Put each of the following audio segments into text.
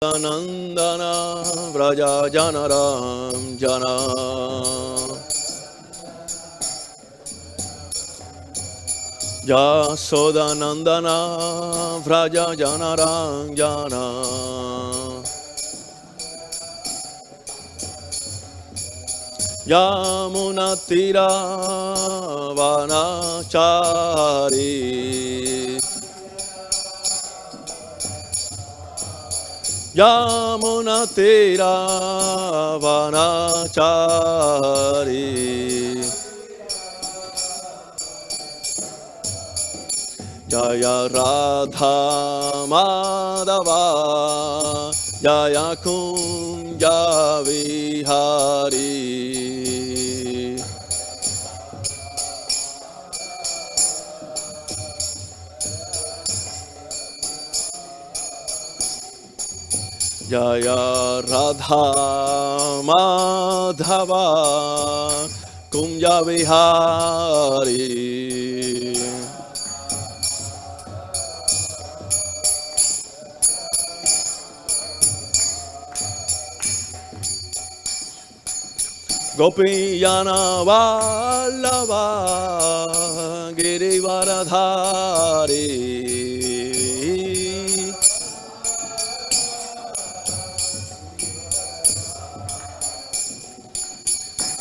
Nandana Vraja Janaram Jana Yasoda Nandana Vraja Janaram Jana Yamuna Tira Vanachari Yamuna Tira Vanachari Jaya Radha Madhava Jaya Kunja Vihari Jaya Radha Madhava Kunja Vihari Gopiyana Vallabha Girivaradhari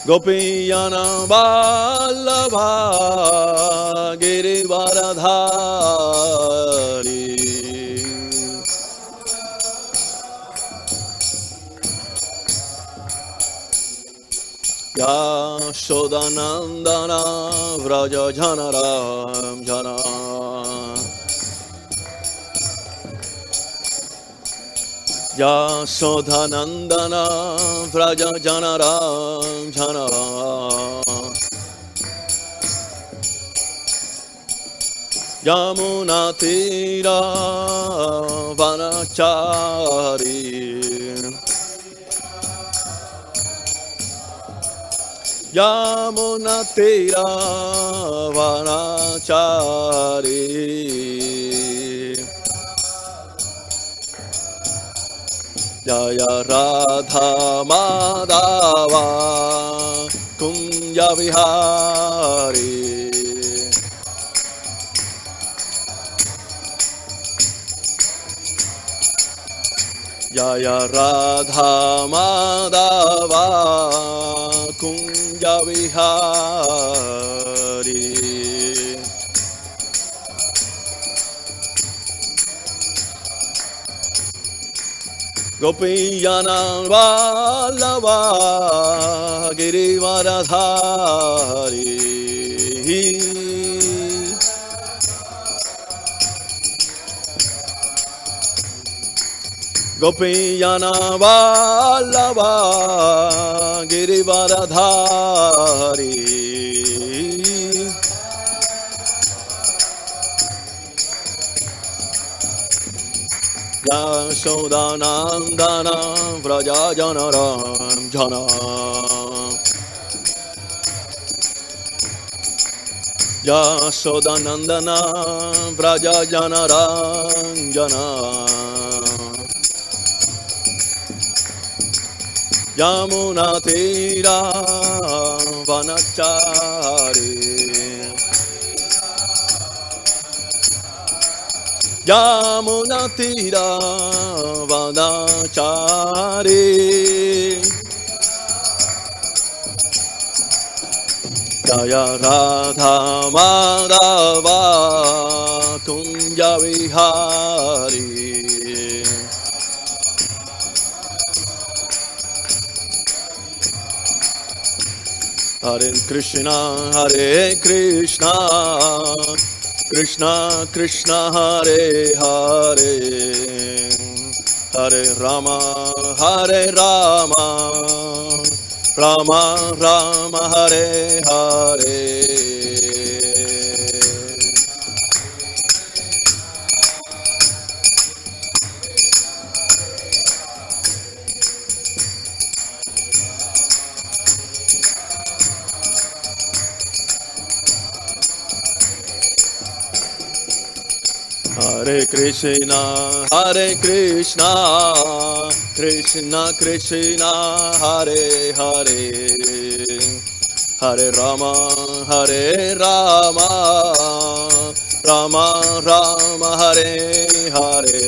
Gopiyana Vallabha Girivaradhari Yashodanandana Vraja Janaram Jana Yashodanandana Vraja Janaram Jana Yamuna Tira Vanachari Yamuna Tira Vanachari Jaya Radha Madhava Kunja Vihari Jaya Radha Madhava Kunja Vihari Gopiyana Vallabha Girivaradhari Gopiyana Vallabha Girivaradhari Yashodanandana Vraja Janaram Jana Yashodanandana Vraja Janaram Jana Yamuna Tira Vanachari Yamuna Tira Vanachari Jaya Radha Madhava Kunja Vihari Hare Krishna Krishna Krishna Hare Hare Hare Rama Rama Rama Hare Hare Hare Krishna, Krishna Krishna, Hare Hare, Hare Rama, Rama Rama, Hare Hare.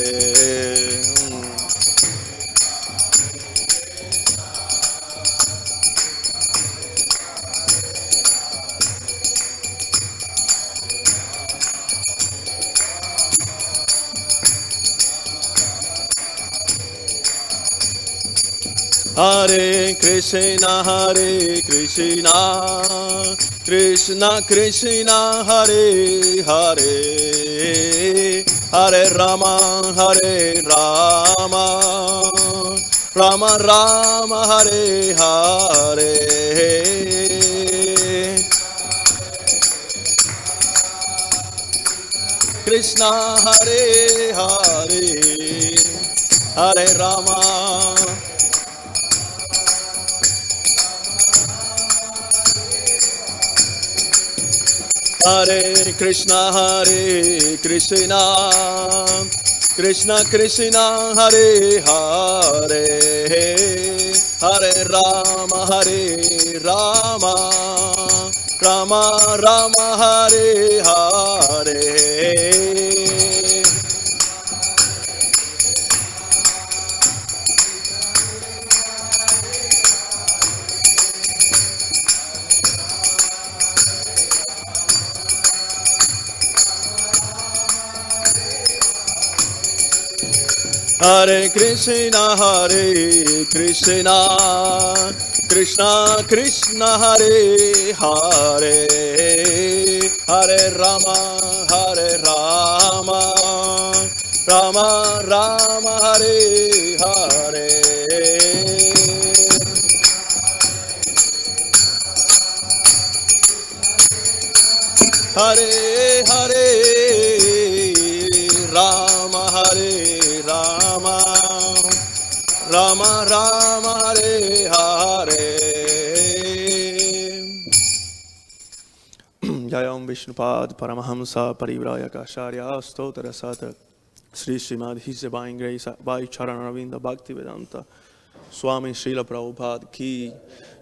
Hare Krishna, Krishna Krishna, Hare Hare, Hare Rama, Rama Rama, Hare Hare. Krishna Hare Hare, Hare Rama, Hare Krishna, Krishna Krishna, Hare Hare, Hare Rama, Rama Rama, Hare Hare. Hare Krishna, Krishna Krishna, Hare Hare, Hare Rama, Rama Rama, Hare Hare. Hare Hare, Rama Rama, Rama Rama, Hare Hare. Jayam Vishnupad Paramahamsa Parivrayakacharya Stotra Sata Sri Srimad His Divine Grace by Charanavinda Bhakti-Vedanta Swami Srila Prabhupada Ki.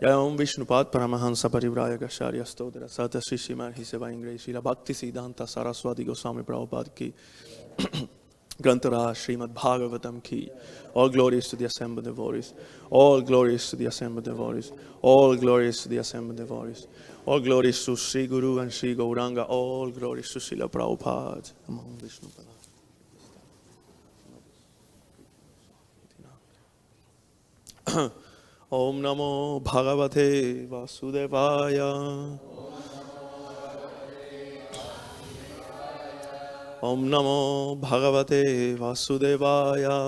Jayam Vishnupad Paramahamsa Parivrayakacharya Stotra Sata Sri Srimad His Divine Grace Srila Bhakti Siddhanta Saraswati Goswami Prabhupada Ki. Grantara Srimad Bhagavatam Ki. All glories to the assembled devotees. All glories to the assembled devotees. All glories to the assembled devotees. All glories to Sri Guru and Sri Gauranga. All glories to Srila Prabhupada. Om Namo Bhagavate Vāsudevaya. Om Namo Bhagavate Vāsudevaya.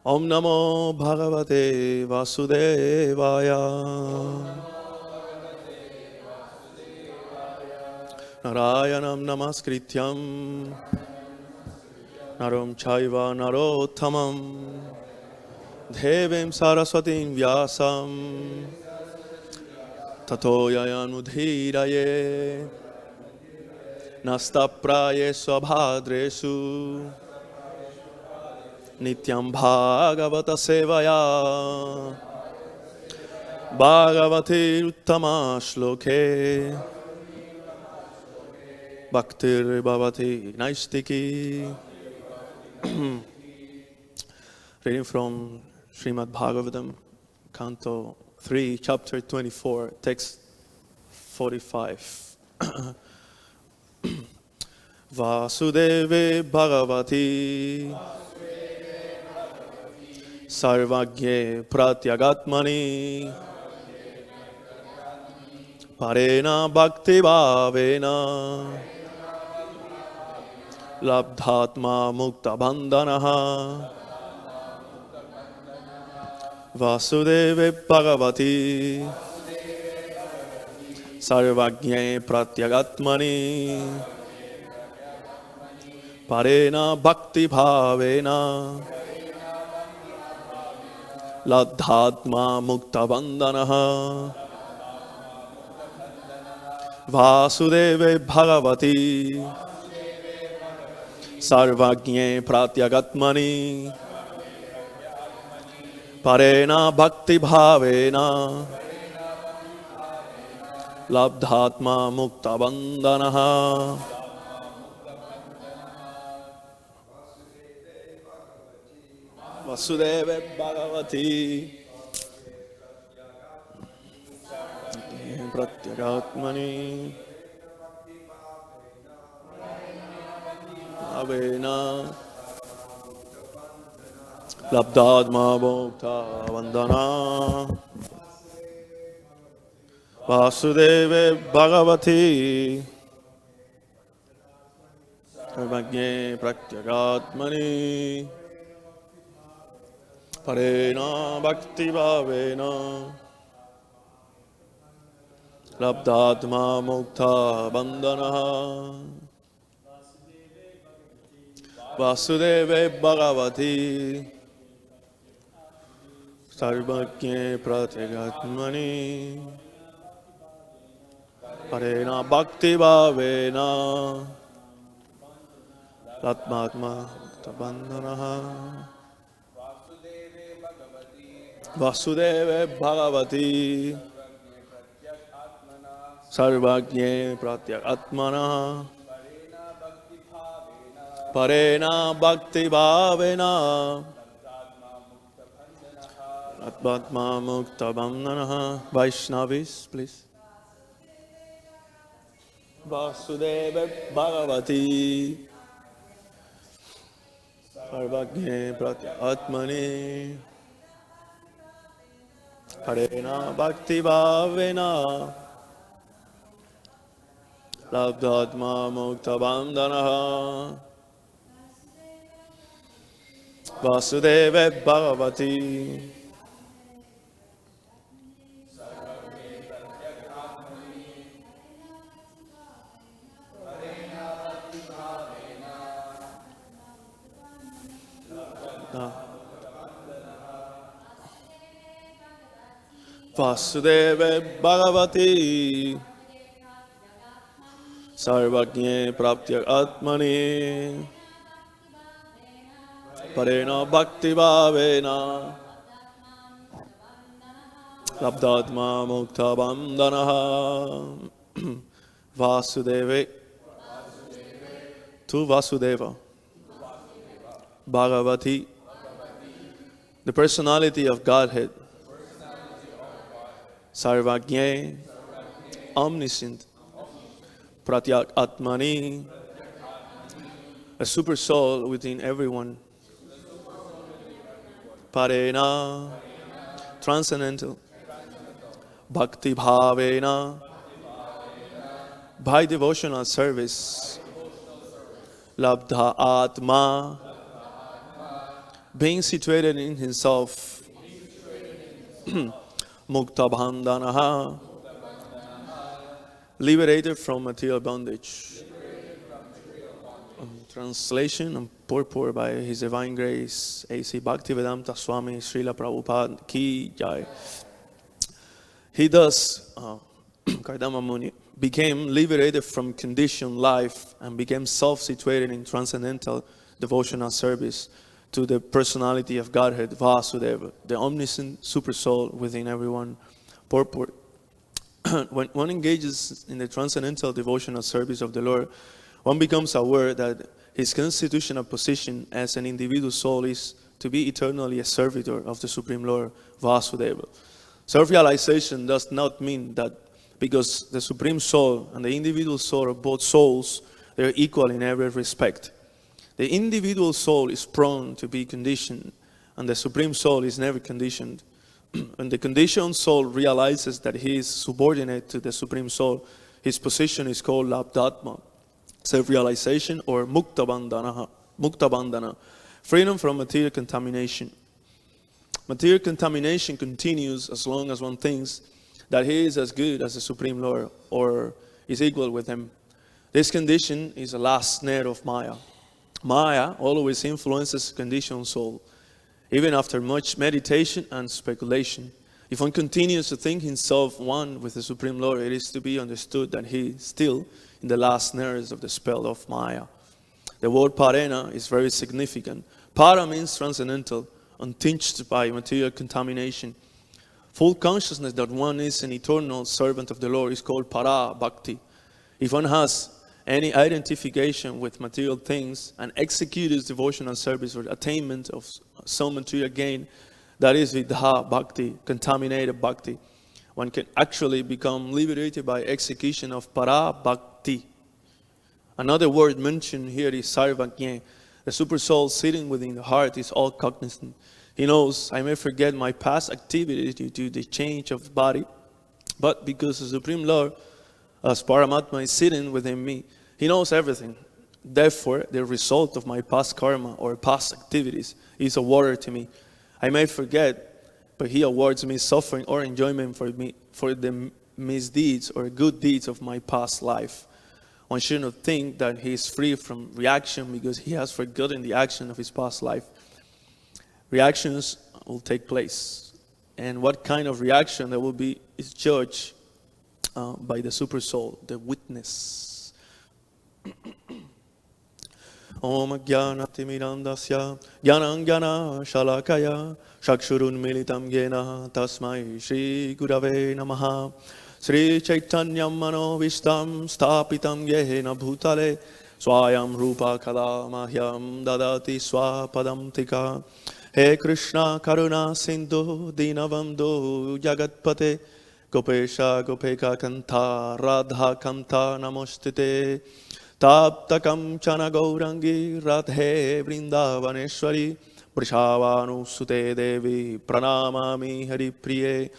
Om Namo Bhagavate Vāsudevaya. Narayanam Namaskrityam Naram Chaiva Narottamam Devim Saraswatim Vyasam Tato yayanudhiraye nastapraye swabhadresu nityam bhagavata sevaya bhagavati uttama shloke bhaktir bhavati naistiki. Reading from Srimad Bhagavatam, Canto 3, chapter 24, text 45. Vāsudeve bhagavati sarva-jñe pratyag-ātmani pareṇa bhakti-bhāvena labdha-ātmā mukta-bandhanaḥ. Vāsudeve bhagavati sarva-jñe pratyag-ātmani pareṇa bhakti-bhāvena labdha-ātmā mukta-bandhanaḥ. Vāsudeve bhagavati sarva-jñe pratyag-ātmani pareṇa bhakti-bhāvena labdha-ātmā mukta-bandhanaḥ. Vāsudeve bhagavati pratyag-ātmani bhāvena labdha-ātmā mukta-bandhana. Vāsudeve bhagavati sarva-jñe pratyag-ātmani pareṇa bhakti-bhāvena labdha-ātmā mukta-bandhanaḥ. Vāsudeve bhagavati sarva-jñe pratyag-ātmani pareṇa bhakti-bhāvena labdha-ātmā mukta-bandhanaḥ. Vāsudeve bhagavati sarva-jñe pratyag-ātmana pareṇa bhakti-bhāvena labdha-ātmā mukta-bandhana. Vaishnavis, please. Vāsudeve bhagavati sarva-jñe pratyag-ātmani pareṇa bhakti-bhāvena labdha-ātmā mukta-bandhanaḥ. Vāsudeve bhagavati Vāsudeve bhagavati sarva-jñe pratyag-ātmani pareṇa bhakti-bhāvena labdha-ātmā mukta-bandhanaḥ. Vāsudeve to Vāsudeva Bhagavati, the personality of Godhead, sarva-jñe, omniscient, pratyak-ātmani, a supersoul within everyone, pareṇa, transcendental, bhakti-bhāvena, by devotional service, labdha-ātmā, being situated in himself, mukta-bandhanaḥ, liberated from material bondage. Translation and purport by His Divine Grace, A.C. Bhakti-Vedanta Swami Srila Prabhupada Ki Jai. He thus, Kardama Muni, became liberated from conditioned life and became self-situated in transcendental devotional service to the personality of Godhead, Vāsudeva, the omniscient supersoul within everyone. Purport. When one engages in the transcendental devotional service of the Lord, one becomes aware that his constitutional position as an individual soul is to be eternally a servitor of the Supreme Lord, Vāsudeva. Self-realization does not mean that because the Supreme Soul and the individual soul are both souls, they are equal in every respect. The individual soul is prone to be conditioned, and the Supreme Soul is never conditioned. When the conditioned soul realizes that he is subordinate to the Supreme Soul, his position is called labdha-ātmā, self-realization, or mukta-bandhana, freedom from material contamination. Material contamination continues as long as one thinks that he is as good as the Supreme Lord or is equal with him. This condition is the last snare of Māyā. Māyā always influences the conditioned soul. Even after much meditation and speculation, If one continues to think himself one with the Supreme Lord, it is to be understood that he is still in the last snares of the spell of Māyā. The word pareṇa is very significant. Para means transcendental, untinged by material contamination. Full consciousness that one is an eternal servant of the Lord is called para-bhakti. If one has any identification with material things and executes devotional service or attainment of some material gain, that is labdha-bhakti, contaminated bhakti, one can actually become liberated by execution of para-bhakti. Another word mentioned here is sarva-jñe. The Supersoul sitting within the heart is all cognizant. He knows, I may forget my past activity due to the change of body, but because the Supreme Lord, as Paramatma, is sitting within me, He knows everything. Therefore, the result of my past karma or past activities is awarded to me. I may forget, but He awards me suffering or enjoyment for the misdeeds or good deeds of my past life. One should not think that he is free from reaction because he has forgotten the action of his past life. Reactions will take place. And what kind of reaction there will be is judged by the Supersoul, the witness. Om Gyanatimirandasya Gyanangyana Shalakaya Shakshurun Militam Gena Tasmai Shri Gurave Namaha Sri Chaitanyam Mano Vishtam Stapitam Yehena Bhutale Swayam Rupa Kada Mahyam Dadati Swapadam Tika He Krishna Karuna Sindhu Dinavamdo Jagatpate Gopesha Gopeka Kanta Radha Kanta Namostite Taptakam Chana Gaurangi Radhe Vrindavaneshwari Prishavanu Sute Devi Pranamami Hari Priye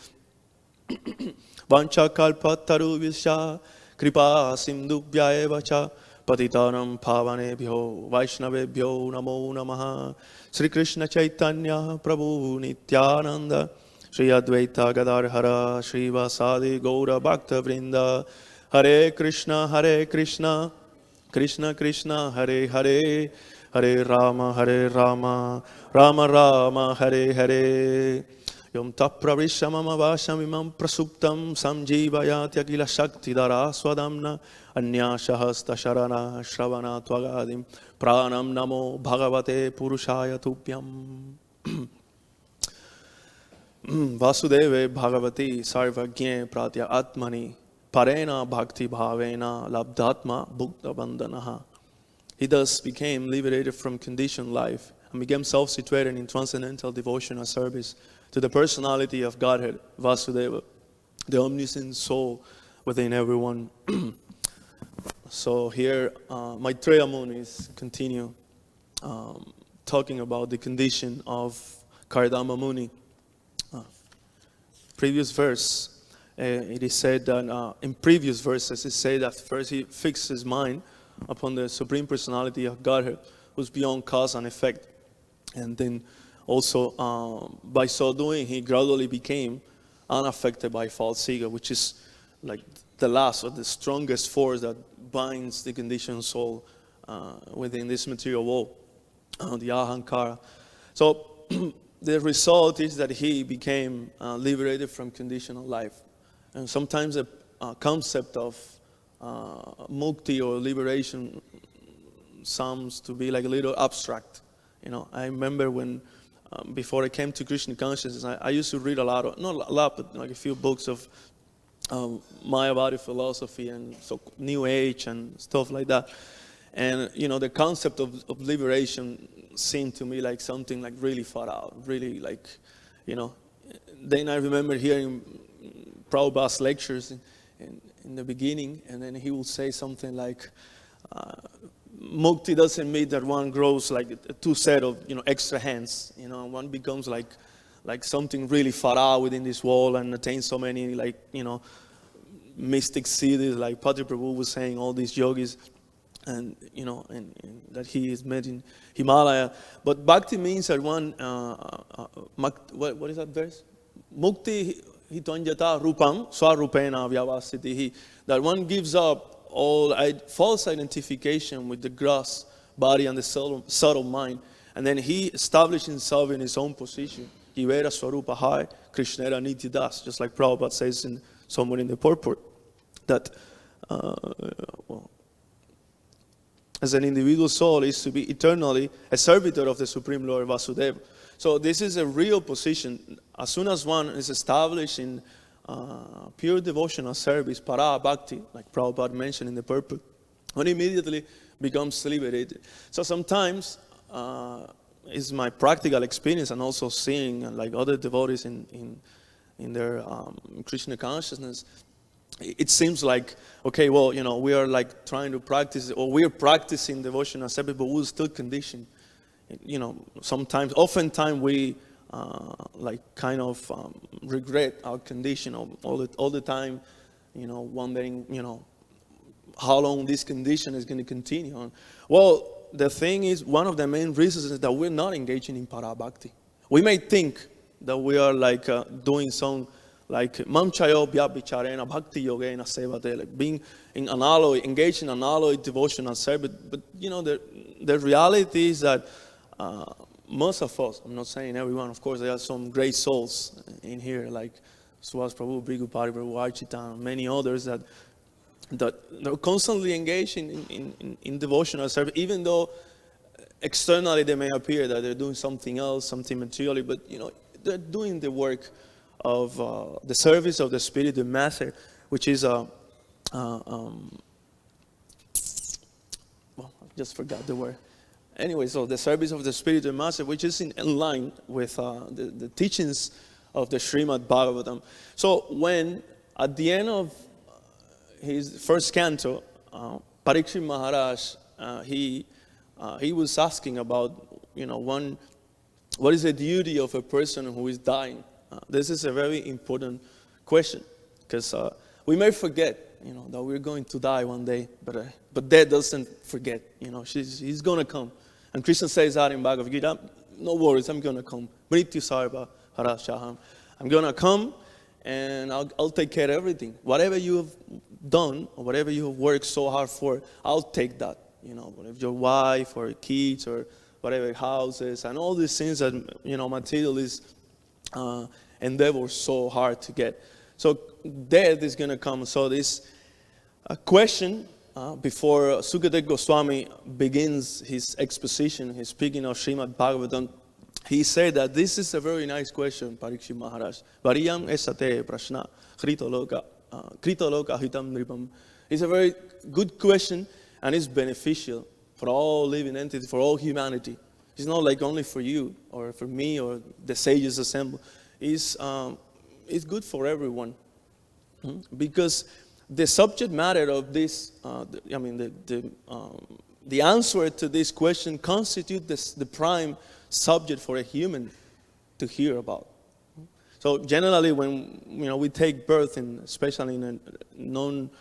Vancha Kalpataru Visha Kripa Sindhubhya Evacha Patitanam Pavanebhyo Vaishnavebhyo Namo Namaha Sri Krishna Chaitanya Prabhu Nityananda Sri Advaita Gadadhara Sri Vāsudeve Gaura Bhakta Vrinda Hare Krishna Krishna Krishna Hare Hare Hare Rama Rama Rama Hare Hare Yom tapravrisha mama vasham imam prasuptam samjivayati akila shakti dara swadamna anyashahasta sharana shravana tvagadim pranam namo bhagavate purushaya tupyam. Vāsudeve bhagavati sarva-jñe pratyak-ātmani pareṇa bhakti-bhāvena labdha-ātmā mukta-bandhanaḥ. He thus became liberated from conditioned life and became self-situated in transcendental devotional service to the personality of Godhead, Vāsudeva, the omniscient soul within everyone. So here, Maitreya Muni is continue talking about the condition of Kardama Muni. Previous verse, it is said that in previous verses it said that first he fixed his mind upon the Supreme Personality of Godhead, who's beyond cause and effect, and then also, by so doing, he gradually became unaffected by false ego, which is like the last or the strongest force that binds the conditioned soul within this material world, the ahankara. So the result is that he became liberated from conditional life. And sometimes the concept of mukti or liberation sounds to be like a little abstract. You know, I remember when before I came to Krishna consciousness, I used to read a lot, not a lot, but like a few books of Māyā philosophy and so New Age and stuff like that. And you know, the concept of liberation seemed to me like something like really far out, really like, you know. Then I remember hearing Prabhupada's lectures in the beginning, and then he would say something like, mukti doesn't mean that one grows like a two set of, you know, extra hands. You know, one becomes like something really far out within this world and attains so many, like, you know, mystic cities, like Padre Prabhu was saying, all these yogis, and you know, and that he is met in Himalaya. But bhakti means that one, what is that verse? Mukti hitanjata rupam swarupena vyavasitihi. That one gives up all false identification with the gross body and the subtle mind, and then he established himself in his own position. Ivera Swarupa Hai, Krishnera Niti Das, just like Prabhupada says somewhere in the purport, that as an individual soul is to be eternally a servitor of the Supreme Lord Vāsudeva. So this is a real position. As soon as one is established in pure devotional service, para-bhakti, like Prabhupada mentioned in the purport, one immediately becomes liberated. So sometimes, it's my practical experience and also seeing like other devotees in their Krishna consciousness, it seems like, okay, well, we are like trying to practice, or we're practicing devotional service, but we're still conditioned. Sometimes, oftentimes we like kind of regret our condition all the time, wondering, how long this condition is going to continue on. Well, the thing is, one of the main reasons is that we're not engaging in para-bhakti. We may think that we are like doing some like mamchayo bhya-bicharena bhakti-yogena sevate, like being in unalloyed, engaged in unalloyed devotional service. But the reality is that most of us, I'm not saying everyone, of course, there are some great souls in here, like Subhas Prabhu, Bhrigu Prabhu, Archita, and many others that they're constantly engaged in devotional service, even though externally they may appear that they're doing something else, something materially, but they're doing the work of the service of the Spirit, the Master, which is well, I just forgot the word. Anyway, so the service of the Spirit, the Master, which is in line with the teachings of the Srimad Bhagavatam. So when at the end of his first canto, Parikshit Maharaj, he was asking about, what is the duty of a person who is dying? This is a very important question, because we may forget, that we're going to die one day, but death doesn't forget. He's going to come. And Krishna says that in Bhagavad Gita, no worries, I'm going to come. Mrityu sarva harashaham. I'm going to come, and I'll take care of everything. Whatever you have done, or whatever you have worked so hard for, I'll take that. Whatever your wife or kids or whatever houses and all these things that, materialists endeavor so hard to get. So death is going to come. So this question, before Sukadeva Goswami begins his exposition, his speaking of Srimad Bhagavatam, he said that this is a very nice question, Parikshit Maharaj. Variyam esate prashna krito loka hitam nripam. It's a very good question, and it's beneficial for all living entities, for all humanity. It's not like only for you or for me or the sages assembled. It's good for everyone, because the subject matter of this, the answer to this question constitutes the prime subject for a human to hear about. So generally, when we take birth, especially in a non-Vedic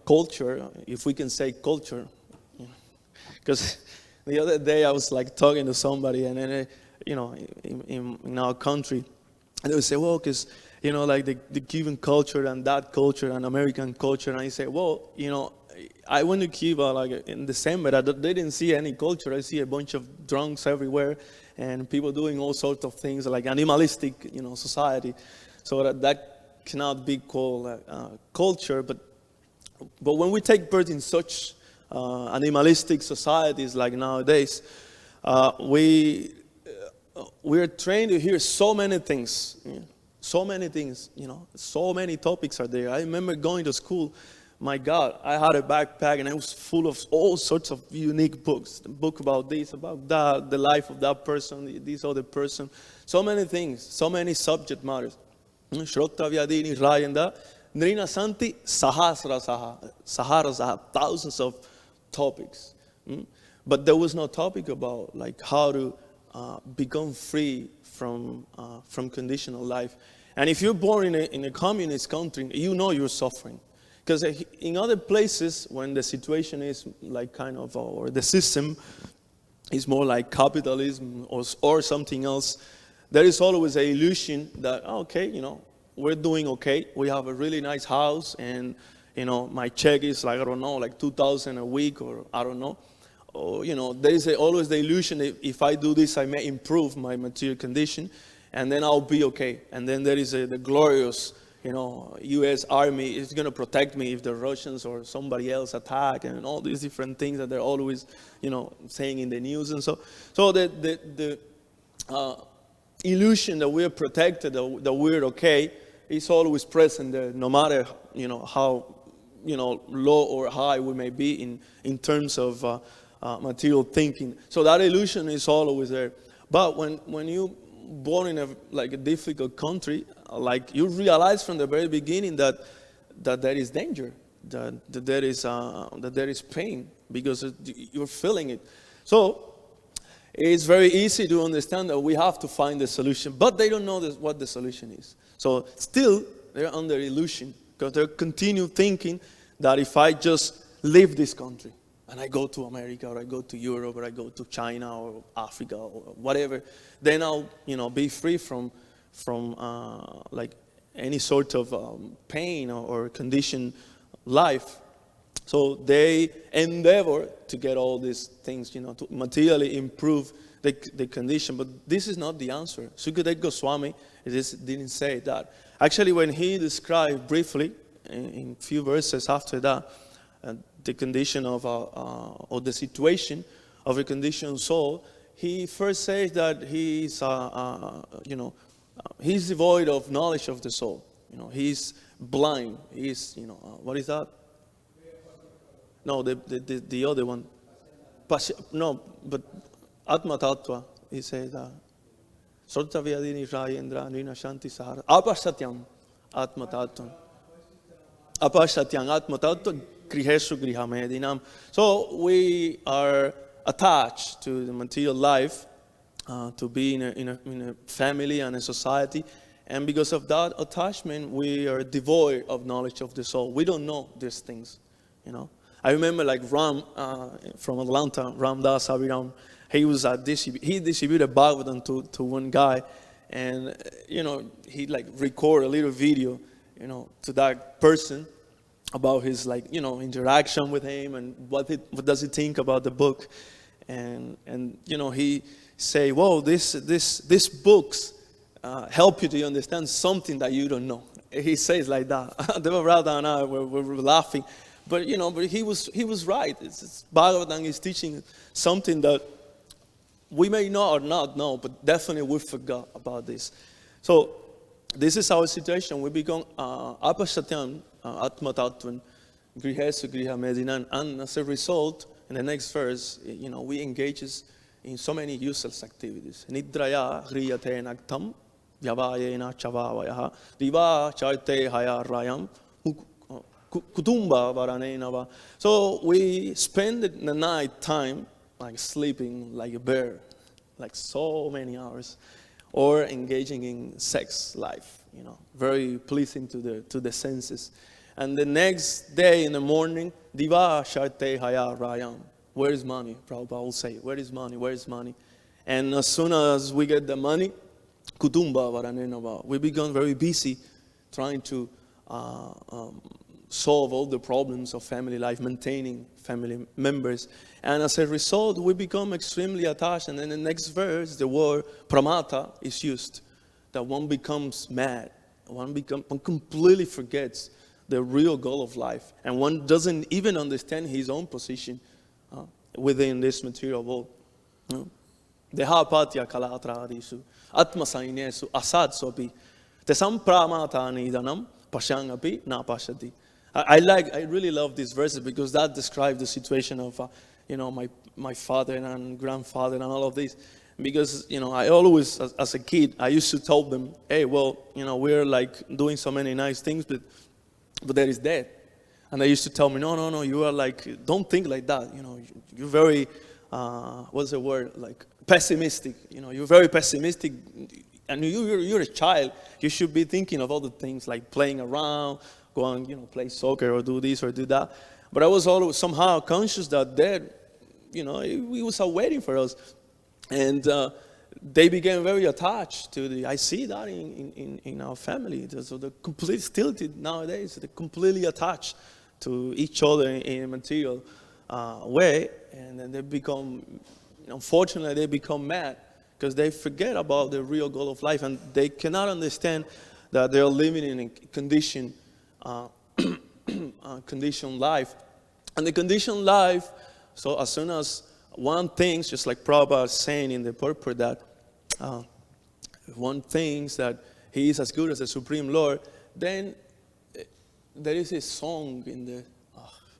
culture, if we can say culture, because the other day I was like talking to somebody, and then in our country, and they would say, well, because like the Cuban culture and that culture and American culture, and I say, well, I went to Cuba like in December. I didn't see any culture. I see a bunch of drunks everywhere and people doing all sorts of things like animalistic, society. So that cannot be called culture. But when we take birth in such animalistic societies like nowadays, we are trained to hear so many things. So many things, so many topics are there. I remember going to school. My God, I had a backpack and it was full of all sorts of unique books. A book about this, about that, the life of that person, this other person. So many things, so many subject matters. Shrotta Vyadini Rayanda, Nrina Santi Sahara, thousands of topics. But there was no topic about like how to become free from conditional life. And if you're born in a communist country, you're suffering. Because in other places, when the situation is like kind of, or the system is more like capitalism or something else, there is always an illusion that, we're doing okay. We have a really nice house, and, my check is like, I don't know, like $2,000 a week, or I don't know. there is always the illusion if I do this, I may improve my material condition, and then I'll be okay. And then there is the glorious, U.S. Army is going to protect me if the Russians or somebody else attack, and all these different things that they're always, saying in the news and so. So the illusion that we're protected, that we're okay, is always present there, no matter, how, low or high we may be in terms of material thinking. So that illusion is always there. But when you born in a difficult country, you realize from the very beginning that there is danger, that there is pain, because you're feeling it. So it's very easy to understand that we have to find the solution, but they don't know what the solution is. So still they're under illusion, because they continue thinking that if I just leave this country and I go to America, or I go to Europe, or I go to China or Africa or whatever, then I'll be free from any sort of pain or condition life. So they endeavor to get all these things, to materially improve the condition. But this is not the answer. Sukadeva Goswami didn't say that. Actually, when he described briefly in few verses after that, the condition of or the situation of a conditioned soul, he first says that he's he's devoid of knowledge of the soul. He's blind. He's what is that? No, the other one. No, but Atma Tattva. He says that. Sorta Vyadini Rayendra Nina Shanti Sahara. Apasatyam Atma Tattva. Apasatyam Atma Tattva. Grihesu Grihamedinam. So we are attached to the material life, to be in a family and a society, and because of that attachment, we are devoid of knowledge of the soul. We don't know these things, I remember Ram from Atlanta, Ram Das Abiram. He was he distributed Bhagavatam to one guy, and he record a little video, to that person, about his interaction with him, and what does he think about the book, and he say, "Whoa, these books help you to understand something that you don't know." He says like that. Devarada and I were laughing, but he was right. Bhagavatam is teaching something that we may know or not know, but definitely we forgot about this. So this is our situation. We become apasatyam Atma Tattvan, Grihesu Griha Medinan, and as a result, in the next verse, we engage in so many useless activities. Nidraya Hriyate Nagtam, Vyavayena Chavavayaha, Diva Charte Haya Rayam, Kutumba Varanenava. So we spend the night time sleeping like a bear, so many hours, or engaging in sex life, very pleasing to the senses. And the next day in the morning, Diva Sharte Haya Rayam. Where is money? Prabhupada will say, where is money? Where is money? And as soon as we get the money, Kutumba Varanenava, we become very busy trying to solve all the problems of family life, maintaining family members. And as a result, we become extremely attached. And in the next verse, the word pramata is used, that one becomes mad. One completely forgets the real goal of life. And one doesn't even understand his own position within this material world. Dehapatya kalatradisu, atmasainesu asadsopi, tesam pramatani danam pashangapi na pashati. I really love these verses because that describes the situation of, my father and grandfather and all of this. Because, I always, as a kid, I used to tell them, hey, well, we're doing so many nice things, but there is death. And they used to tell me, no, you are don't think like that. You're very, what's the word? Pessimistic. You're very pessimistic. And you're a child. You should be thinking of other things like playing around, go and, play soccer or do this or do that. But I was always somehow conscious that death, it was waiting for us. And they became very attached to I see that in our family. So the complete stilted nowadays, they're completely attached to each other in a material way, and then they become, unfortunately, they become mad because they forget about the real goal of life, and they cannot understand that they're living in a conditioned life. And the conditioned life, so as soon as one thinks, just like Prabhupada is saying in the purport, that one thinks that he is as good as the Supreme Lord, then there is a song in the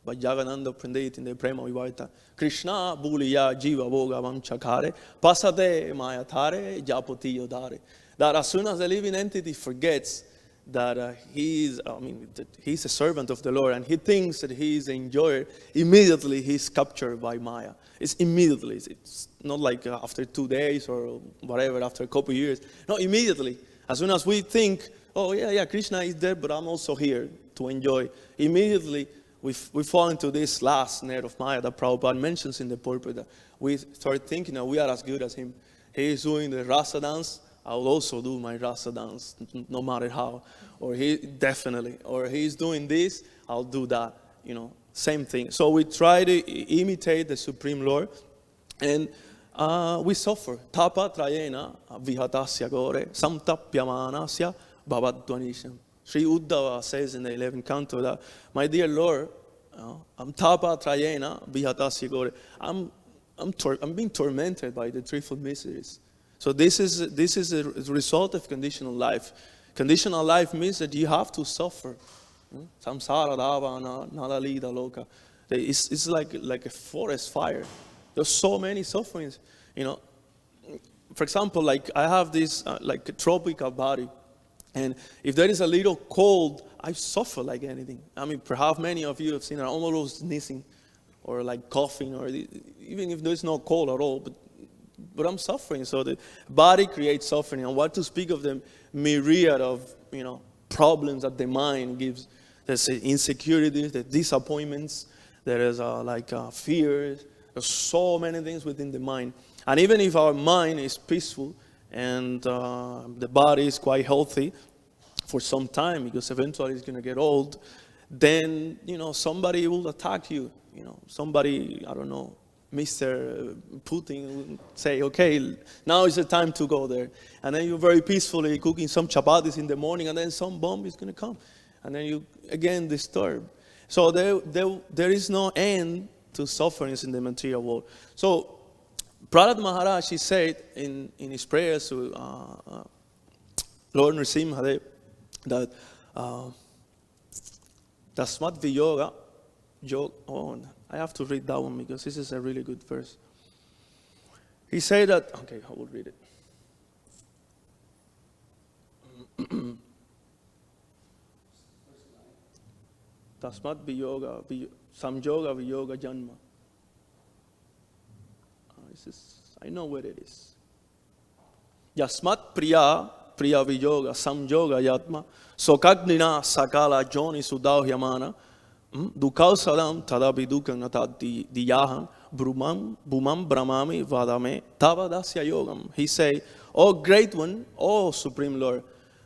Ganganath Prabhu in the Prema Vivata. Krishna buliya jiva boga vam chakare, pasade Māyā thare, japoti yodare. That as soon as the living entity forgets that he's a servant of the Lord, and he thinks that he is the enjoyer, immediately he's captured by Māyā. It's immediately. It's not like after 2 days or whatever, after a couple of years. No, immediately. As soon as we think, oh yeah, Krishna is there, but I'm also here to enjoy. Immediately, we fall into this last snare of Māyā that Prabhupada mentions in the purport. That we start thinking that we are as good as him. He is doing the rasa dance. I will also do my rasa dance, no matter how. Or he's doing this, I'll do that. Same thing. So we try to imitate the Supreme Lord, and we suffer. Tapa trayena vihatasya gore samtapyamanasya bhavadvanisam. Sri Uddhava says in the 11th canto that, my dear Lord, I'm tapa trayena vihatasya gore. I'm being tormented by the threefold miseries. So this is a result of conditional life. Conditional life means that you have to suffer. Samsara dava nalida loka. It's like a forest fire. There's so many sufferings. For example, like I have this like a tropical body, and if there is a little cold, I suffer like anything. Perhaps many of you have seen I'm almost sneezing, or like coughing, or even if there's no cold at all, but I'm suffering. So the body creates suffering, and what to speak of the myriad of problems that the mind gives. There's insecurities, there's disappointments, there is fears. There's so many things within the mind. And even if our mind is peaceful and the body is quite healthy for some time, because eventually it's going to get old, then somebody will attack you. Somebody, I don't know, Mr. Putin will say, okay, now is the time to go there. And then you're very peacefully cooking some chapatis in the morning, and then some bomb is going to come. And then you again disturb. So there is no end to sufferings in the material world. So Prahlad Maharaj, he said in his prayers to Lord Nrsimhadev that Tasmat Viyoga, I have to read that one because this is a really good verse. He said that, okay, I will read it. Tasmat Viyoga, Samyoga Viyoga Janma. I know where it is. Yasmat Priya Viyoga Samyoga Yatma Sokagnina Sakala Joni Sudauhyamana Dukau Sadam Tadabi Dukanatati Diyahan Bumam Brahmami Vadame Tavadasya Yogam. He say, O great one, O Supreme Lord,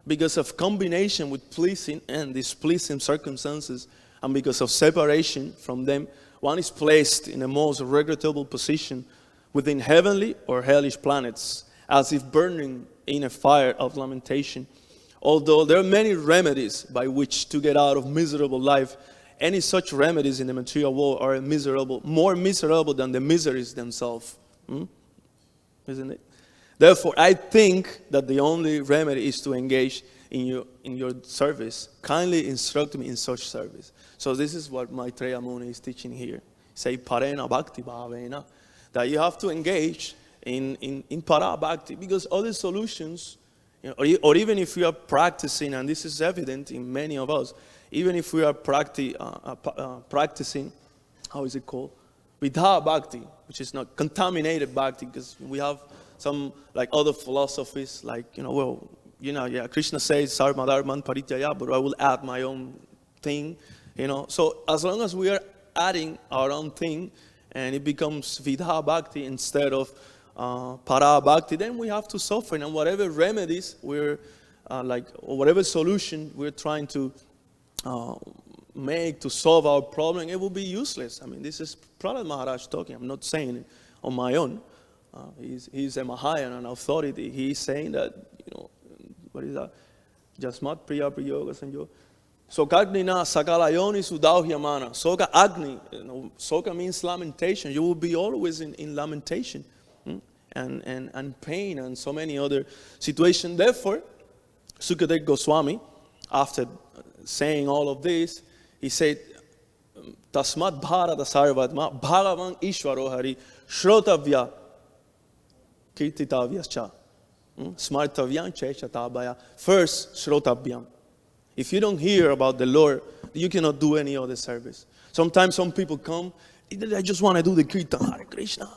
because of combination with pleasing and displeasing circumstances, and because of separation from them, one is placed in a most regrettable position within heavenly or hellish planets, as if burning in a fire of lamentation. Although there are many remedies by which to get out of miserable life, any such remedies in the material world are more miserable than the miseries themselves. Isn't it? Therefore, I think that the only remedy is to engage in your service. Kindly instruct me in such service. So this is what Maitreya Muni is teaching here. Say pareṇa bhakti-bhāvena, that you have to engage in para bhakti, because other solutions, or even if we are practicing, and this is evident in many of us, even if we are practicing, how is it called? Vidha bhakti, which is not contaminated bhakti, because we have some like other philosophies, like, Krishna says, sarva-dharman parityaja, but I will add my own thing, So as long as we are adding our own thing, and it becomes vidha bhakti instead of para bhakti, then we have to suffer. And whatever remedies or whatever solution we're trying to make to solve our problem, it will be useless. I mean, this is Prahlad Maharaj talking. I'm not saying it on my own. He's a Mahayana, an authority. He's saying that, what is that? Jasmat priya priyoga sanjo. Sokagnina sakalayoni sudauhyamana. Soka agni. Soka means lamentation. You will be always in lamentation. And pain and so many other situations. Therefore, Sukadeva Goswami, after saying all of this, he said, Tasmat bharata sarva-jñe bhagavan ishvaro hari shrotavya kirtitavyascha smartavyam chechatabhaya. First, shrotavyam. If you don't hear about the Lord, you cannot do any other service. Sometimes some people come, I just want to do the kirtan, Hare Krishna.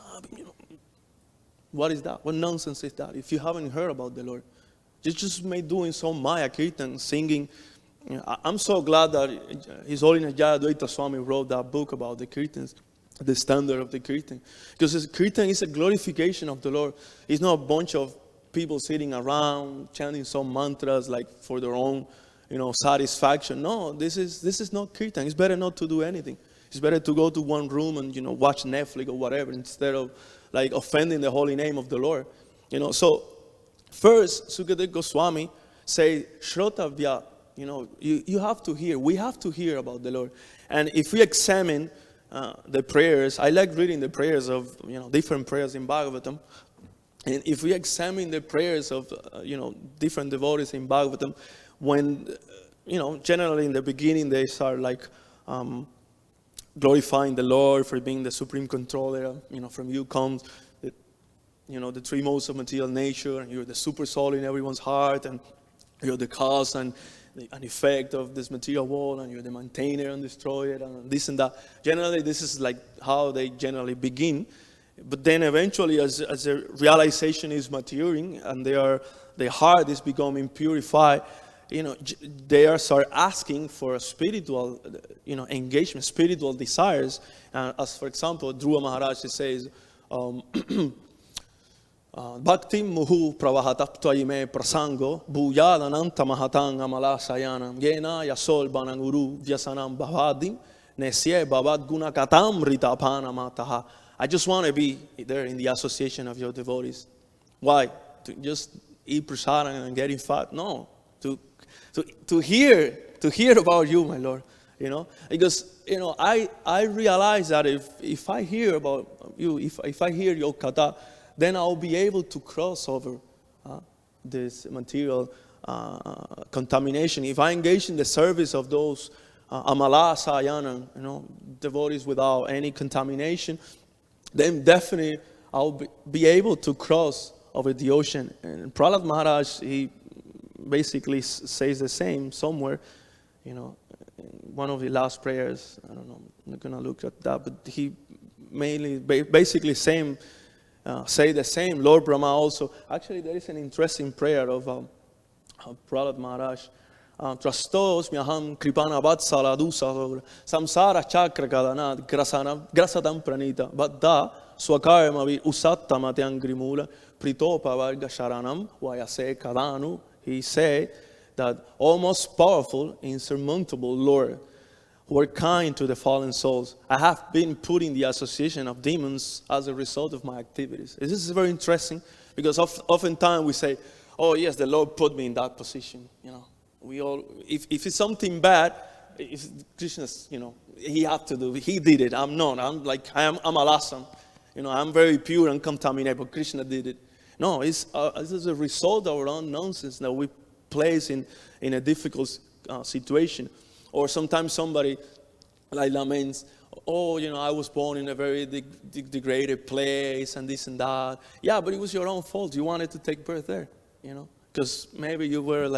What is that? What nonsense is that? If you haven't heard about the Lord, just doing some Māyā kirtan, singing. I'm so glad that His Holiness Jayadvaita Swami wrote that book about the kirtans, the standard of the kirtan. Because kirtan is a glorification of the Lord. It's not a bunch of people sitting around chanting some mantras like for their own, satisfaction. No, this is not kirtan. It's better not to do anything. It's better to go to one room and watch Netflix or whatever instead of like offending the holy name of the Lord. So first Sukadeva Goswami say Shrotavya. You have to hear. We have to hear about the Lord. And if we examine the prayers, I like reading the prayers of different prayers in Bhagavatam. And if we examine the prayers of different devotees in Bhagavatam, when generally in the beginning they start like glorifying the Lord for being the supreme controller. From you comes the three modes of material nature, and you're the Supersoul in everyone's heart, and you're the cause and an effect of this material world, and you're the maintainer and destroyer, and this and that. Generally, this is like how they generally begin. But then eventually, as the realization is maturing and their heart is becoming purified, they start asking for a spiritual, engagement, spiritual desires. As for example, Dhruva Maharaj says, Bhakti muhu pravahataptvaime prasango bhuyadananta mahatang amala sayanam yena yasol bananguru vyasanam bhavadim nesye bhavat gunakatam ritapanamataha. I just want to be there in the association of your devotees. Why? To just eat prasadam and getting fat? No. To hear about you, my Lord. Because I realize that if I hear about you, if I hear your katha, then I'll be able to cross over this material contamination. If I engage in the service of those amala sayana, devotees without any contamination, then definitely I'll be able to cross over the ocean. And Prahlad Maharaj, he basically says the same somewhere, in one of the last prayers. I don't know, I'm not going to look at that, but he mainly basically say the same. Lord Brahma also. Actually, there is an interesting prayer of Prahlad Maharaj. Trastos myaham kripana vatsala dusa samsara chakra kadanat grasadam pranita vadda swakarma usattama tyangrimula pritopa varga sharanam vayase kadanu. He said that almost powerful, insurmountable Lord, who are kind to the fallen souls. I have been put in the association of demons as a result of my activities. This is very interesting because oftentimes we say, oh yes, the Lord put me in that position. We all, if it's something bad, if Krishna's, he had to do, he did it. I'm not. I'm a lasam. I'm very pure and contaminated, but Krishna did it. No, this is a result of our own nonsense that we place in a difficult situation. Or sometimes somebody laments, oh, I was born in a very degraded place and this and that. Yeah, but it was your own fault. You wanted to take birth there, because maybe you were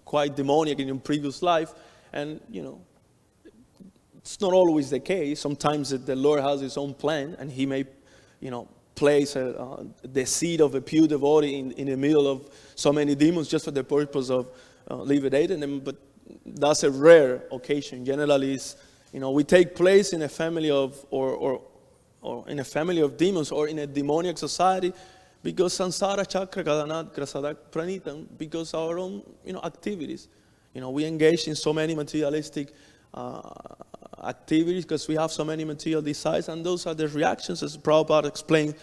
quite demoniac in your previous life, and it's not always the case. Sometimes the Lord has His own plan, and He may, place the seed of a pure devotee in the middle of so many demons just for the purpose of liberating them. But that's a rare occasion. Generally, we take place in a family of or in a family of demons or in a demoniac society because samsara chakra kadanat grasadak pranitam, because our own activities. We engage in so many materialistic activities, because we have so many material desires, and those are the reactions, as Prabhupada explained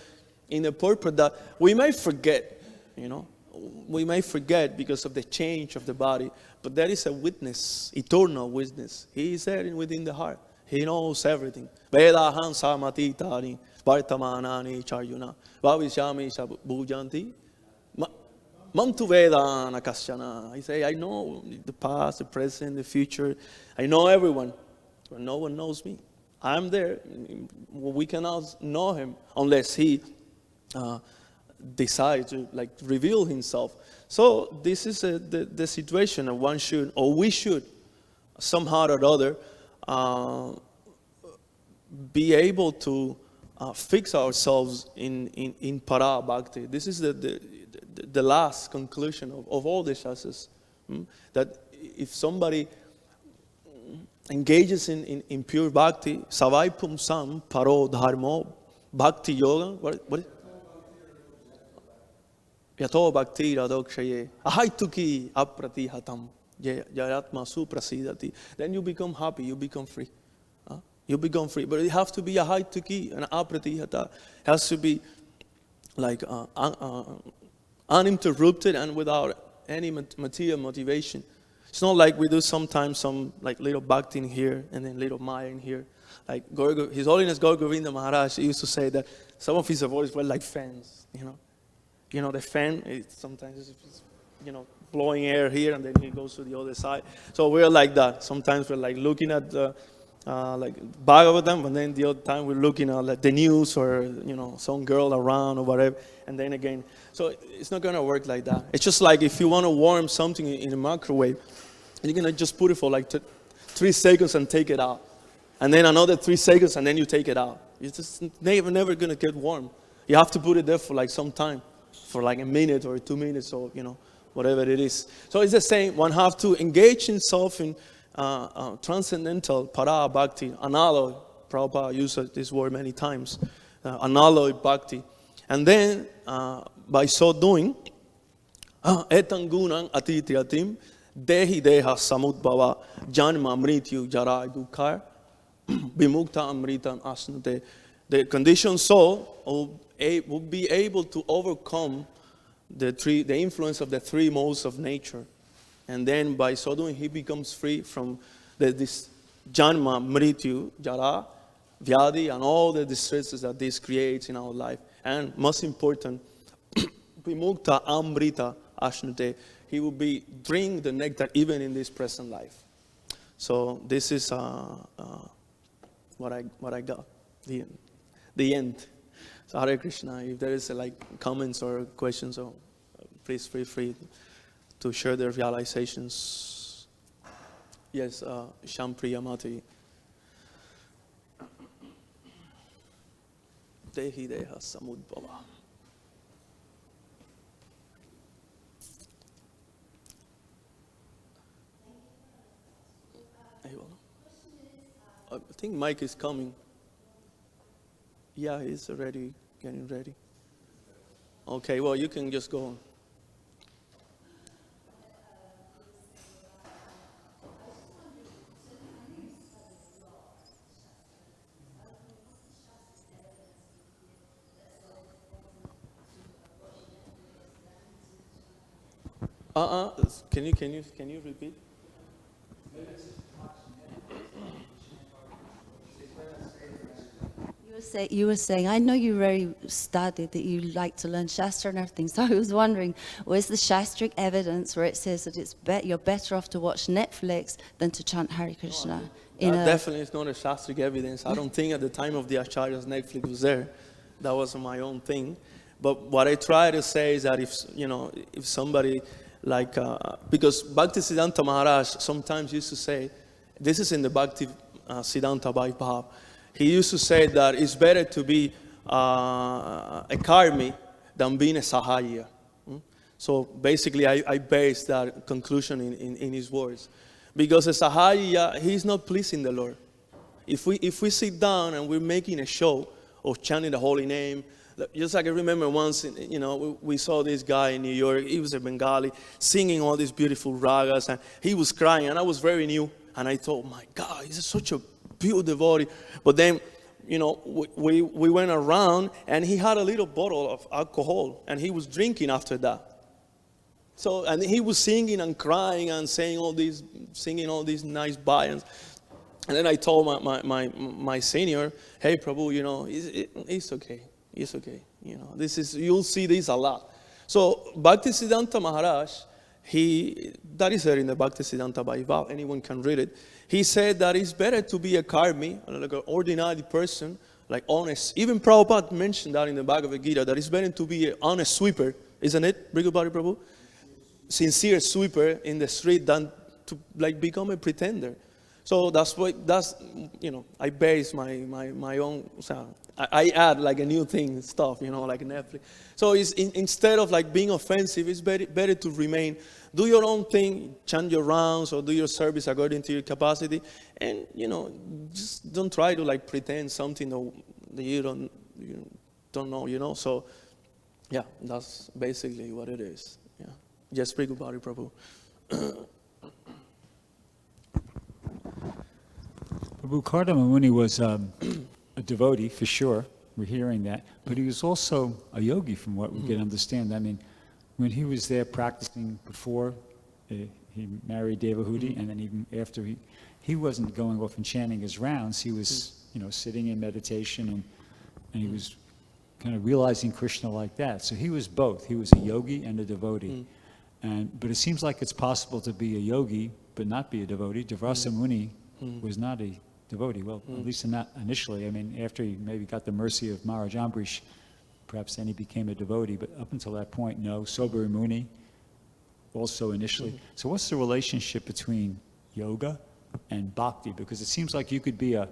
in the purport, that we may forget, we may forget because of the change of the body, but there is a witness, eternal witness. He is there within the heart. He knows everything. Vedaham samatitani vartamanani charjuna vavisyami sabhujanti mantu vedana kasyana. He say, I know the past, the present, the future. I know everyone, but no one knows me. I'm there. We cannot know him unless he decides to reveal himself. So this is the situation that one should, or we should, somehow or other, be able to fix ourselves in para bhakti. This is the last conclusion of all the shastras. That if somebody engages in pure bhakti, savai pumsam paro dharmo bhakti yoga, what? Yato bhakti radokshaye ahaituki apratihatam jayatma suprasidati. Then you become happy, you become free. You become free. But it has to be ahaituki and apratihata. It has to be uninterrupted and without any material motivation. It's not like we do sometimes some little bhakti in here and then little Māyā in here. His Holiness Gaur Govinda Maharaj used to say that some of his devotees were like fans, the fan, sometimes it's blowing air here and then it goes to the other side. So we're like that. Sometimes we're looking at Bhagavatam, and then the other time we're looking at the news or some girl around or whatever, and then again. So it's not going to work like that. It's just like if you want to warm something in a microwave, you're going to just put it for 3 seconds and take it out. And then another 3 seconds and then you take it out. It's just never going to get warm. You have to put it there for some time. For a minute or 2 minutes or, whatever it is. So it's the same. One have to engage himself in transcendental para bhakti, analoy. Prabhupada used this word many times. Analoy bhakti. And then, by so doing, etan gunam atityatim dehi deha samudbhava janma mrityu jara dukkha vimukta amritam asnute. The conditioned soul will be able to overcome the influence of the 3 modes of nature. And then by so doing, he becomes free from this janma, mrityu, jara, vyadi, and all the distresses that this creates in our life. And most important, vimukta amrita ashnute. He will drink the nectar even in this present life. So this is what I got. The end. So Hare Krishna. If there is comments or questions, please feel free to share their realizations. Yes, Shampriya Mati. Dehi deha samudbhava. I think Mike is coming. Yeah, he's already getting ready. Okay, well, you can just go on. Can you repeat? You were saying, I know you very studied, that you like to learn Shastra and everything. So I was wondering, where's the Shastric evidence where it says that you're better off to watch Netflix than to chant Hare Krishna? Definitely it's not a Shastric evidence. I don't think at the time of the Acharyas Netflix was there. That was my own thing. But what I try to say is that if somebody because Bhaktisiddhanta Maharaj sometimes used to say, this is in the Bhakti-Siddhanta Vaibhav, he used to say that it's better to be a karmi than being a sahaya. So basically I base that conclusion in his words. Because a sahaya, he's not pleasing the Lord. If we sit down and we're making a show of chanting the holy name, just like I remember once, we saw this guy in New York. He was a Bengali, singing all these beautiful ragas, and he was crying, and I was very new. And I thought, my God, he's such a pure devotee. But then, we went around, and he had a little bottle of alcohol, and he was drinking after that. So, and he was singing and crying and singing all these nice bhajans. And then I told my senior, hey, Prabhu, it's okay. It's okay. You'll see this a lot. So Bhaktisiddhanta Maharaj, that is there in the Bhaktisiddhanta Vaibhav, anyone can read it. He said that it's better to be a karmi, like an ordinary person, like honest. Even Prabhupada mentioned that in the Bhagavad Gita, that it's better to be an honest sweeper, isn't it, Bhagavati Prabhu? Sincere sweeper in the street than to become a pretender. So I base my own, I add like a new thing, stuff, like Netflix. So it's instead of being offensive, it's better to remain, do your own thing, chant your rounds or do your service according to your capacity. And, just don't try to pretend something that you don't know, So, yeah, that's basically what it is. Yeah. Just speak about it, Prabhu. Prabhu Kardama was a devotee, for sure. We're hearing that. But he was also a yogi, from what we can understand. I mean, when he was there practicing before he married Devahuti, and then even after he wasn't going off and chanting his rounds. He was, sitting in meditation, and he was kind of realizing Krishna like that. So he was both. He was a yogi and a devotee. But it seems like it's possible to be a yogi but not be a devotee. Durvasa Muni was not a devotee. Well, at least not initially. I mean, after he maybe got the mercy of Maharaj Ambrish, perhaps then he became a devotee. But up until that point, no. Sobari Muni, also initially. So what's the relationship between yoga and bhakti? Because it seems like you could be a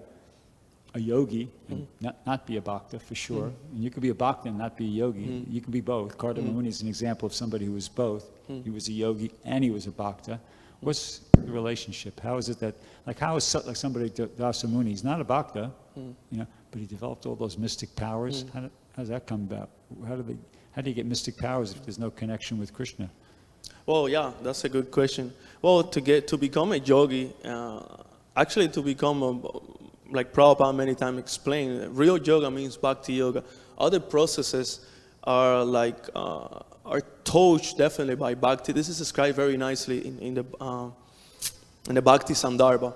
yogi and not be a bhakta, for sure. And you could be a bhakta and not be a yogi. You can be both. Kardama Muni is an example of somebody who was both. He was a yogi and he was a bhakta. What's the relationship? How is it that, how is somebody, Durvasa Muni, he's not a bhakta, but he developed all those mystic powers. How does that come about? How do you get mystic powers if there's no connection with Krishna? Well, yeah, that's a good question. Well, to become a yogi, actually to become like Prabhupada many times explained, real yoga means bhakti yoga. Other processes are are touched definitely by bhakti. This is described very nicely in the Bhakti Sandarbha.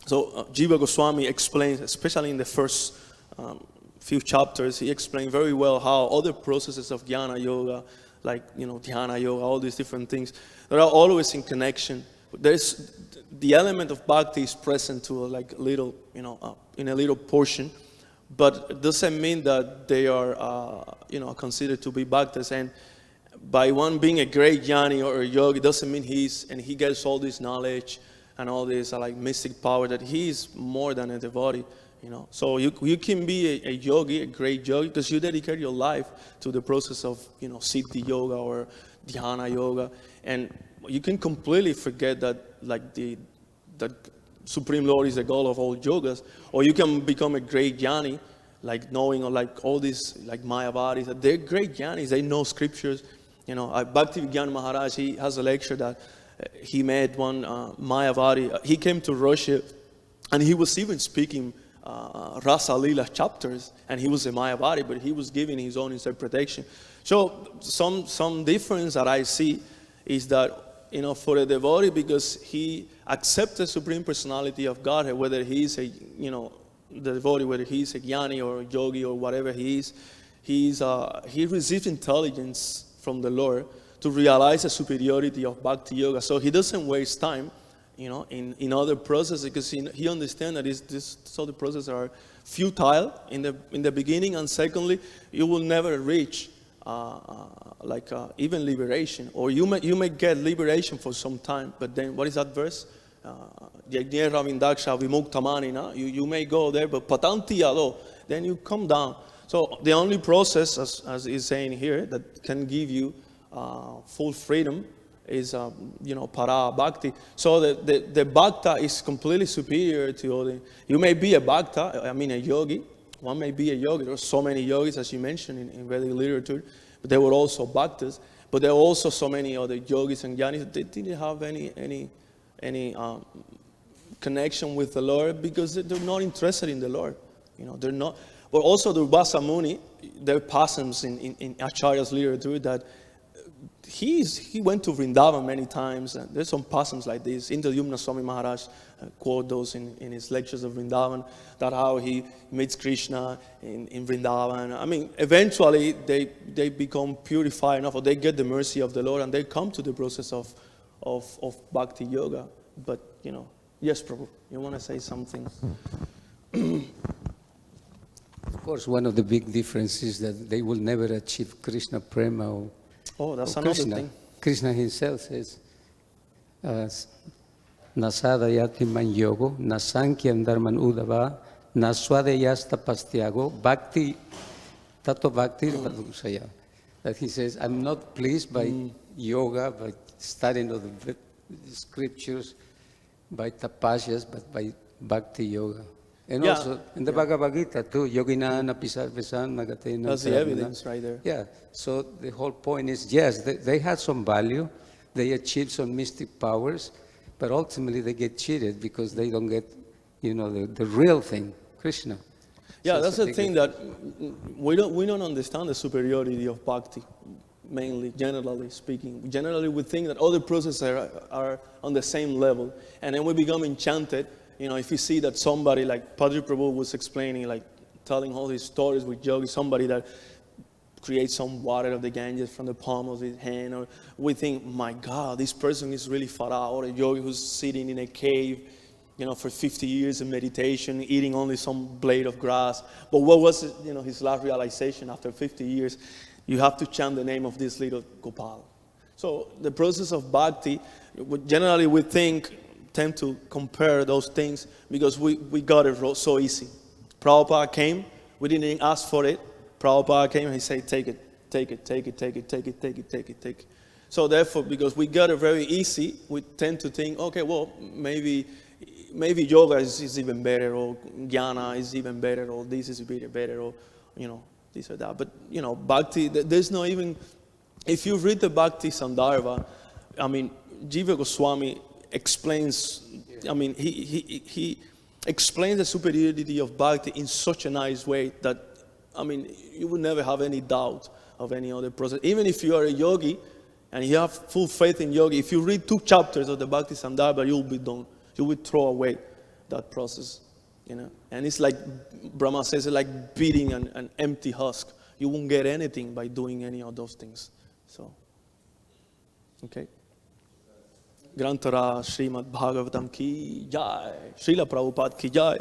So Jiva Goswami explains, especially in the first few chapters, he explained very well how other processes of jnana yoga, dhyana yoga, all these different things, they are always in connection. There's the element of bhakti is present to little, in a little portion, but it doesn't mean that they are, considered to be bhaktas. And by one being a great jnani or a yogi, doesn't mean he gets all this knowledge and all this mystic power, that he's more than a devotee. So you can be a yogi, a great yogi, because you dedicate your life to the process of, siddhi yoga or dhyana yoga. And you can completely forget that, that Supreme Lord is the goal of all yogas. Or you can become a great jnani, knowing all these, Mayavadis, that they're great jnanis, they know scriptures. Bhakti-bhāvena Maharaj, he has a lecture that he met one Mayavadi. He came to Russia, and he was even speaking Rasa Lila chapters, and he was a Mayavadi, but he was giving his own interpretation. So some difference that I see is that, for a devotee, because he accepts the Supreme Personality of Godhead, whether he's the devotee, whether he's a jnani or a yogi or whatever he is, he receives intelligence from the Lord to realize the superiority of bhakti yoga. So he doesn't waste time, in other processes, because he understands that the processes are futile in the beginning, and secondly, you will never reach even liberation, or you may get liberation for some time, but then what is that verse? You may go there, but patanti yado, then you come down. So the only process, as is saying here, that can give you full freedom is, para bhakti. So the bhakta is completely superior to other. You may be a bhakta, a yogi. One may be a yogi. There are so many yogis, as you mentioned in Vedic literature, but there were also bhaktas. But there were also so many other yogis and jnanis. They didn't have any connection with the Lord because they're not interested in the Lord. They're not. But also the Vasa Muni, there are passages in Acharya's literature that he went to Vrindavan many times. And there's some passages like this. Indradyumna Swami Maharaj quote those in his lectures of Vrindavan, that how he meets Krishna in Vrindavan. I mean, eventually they become purified enough, or they get the mercy of the Lord, and they come to the process of bhakti yoga. But, yes, Prabhu, you want to say something? Of course, one of the big differences is that they will never achieve Krishna prema or That's or another Krishna. thing. Krishna himself says, Nasadayati man yogo, nasankyam dharman udava, naswadayasta pastyago, bhakti, tato bhakti padusaya. That he says, I'm not pleased by yoga, by studying of the scriptures, by tapasyas, but by bhakti yoga. And Yeah. also in the Bhagavad Gita too, yogina napisar vesan magatena. That's the evidence right there. Yeah, so the whole point is, yes, they had some value, they achieved some mystic powers, but ultimately they get cheated because they don't get, the real thing, Krishna. Yeah, So that's it's a the big thing that we don't understand the superiority of bhakti, mainly, generally speaking. Generally, we think that other processes are on the same level, and then we become enchanted. If you see that somebody like Padre Prabhu was explaining, like telling all his stories with yogis, somebody that creates some water of the Ganges from the palm of his hand, or we think, my God, this person is really far out, or a yogi who's sitting in a cave, for 50 years in meditation, eating only some blade of grass. But what was, his last realization after 50 years? You have to chant the name of this little Gopal. So the process of bhakti, generally we tend to compare those things because we got it so easy. Prabhupada came, we didn't even ask for it. Prabhupada came and he said, take it. So therefore, because we got it very easy, we tend to think, okay, well, maybe yoga is even better, or jnana is even better, or this is better, or, this or that. But, bhakti, there's no even, if you read the Bhakti Sandarbha, I mean, Jiva Goswami explains, he explains the superiority of bhakti in such a nice way that, you would never have any doubt of any other process. Even if you are a yogi and you have full faith in yoga, if you read 2 chapters of the Bhakti Sandarbha, you'll be done. You will throw away that process, And it's like, Brahma says, it's like beating an empty husk. You won't get anything by doing any of those things. So, okay. Grantara Srimad Bhagavatam ki jai. Srila Prabhupada ki jai.